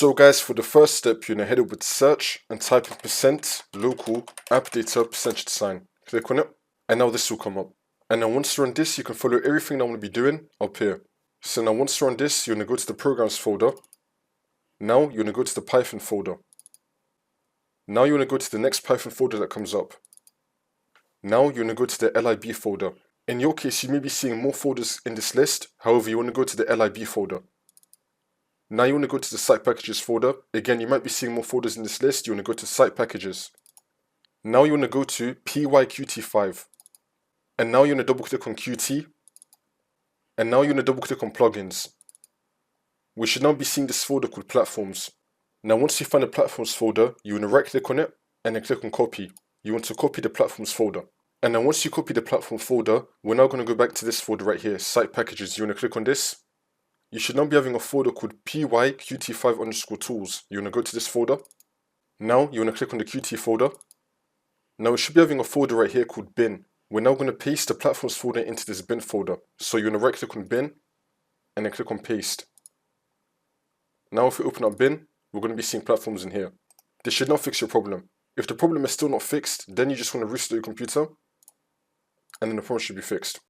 So guys, for the first step, you're going to head over to search and type in %local app data %sign. Click on it, and now this will come up. And now once you're on this, you can follow everything I'm going to be doing up here. So now once you're on this, you're going to go to the programs folder. Now you're going to go to the Python folder. Now you're going to go to the next Python folder that comes up. Now you're going to go to the lib folder. In your case, you may be seeing more folders in this list. However, you want to go to the lib folder. Now you want to go to the site packages folder. Again, you might be seeing more folders in this list. You want to go to site packages. Now you want to go to pyqt5. And now you want to double click on Qt. And now you want to double click on plugins. We should now be seeing this folder called platforms. Now once you find the platforms folder, you want to right click on it and then click on copy. You want to copy the platforms folder. And then once you copy the platform folder, we're now going to go back to this folder right here, site packages. You want to click on this. You should now be having a folder called pyqt5_tools. You want to go to this folder. Now you want to click on the Qt folder. Now we should be having a folder right here called bin. We're now going to paste the platforms folder into this bin folder. So you want to right click on bin and then click on paste. Now if we open up bin, we're going to be seeing platforms in here. This should not fix your problem. If the problem is still not fixed, then you just want to restart your computer and then the problem should be fixed.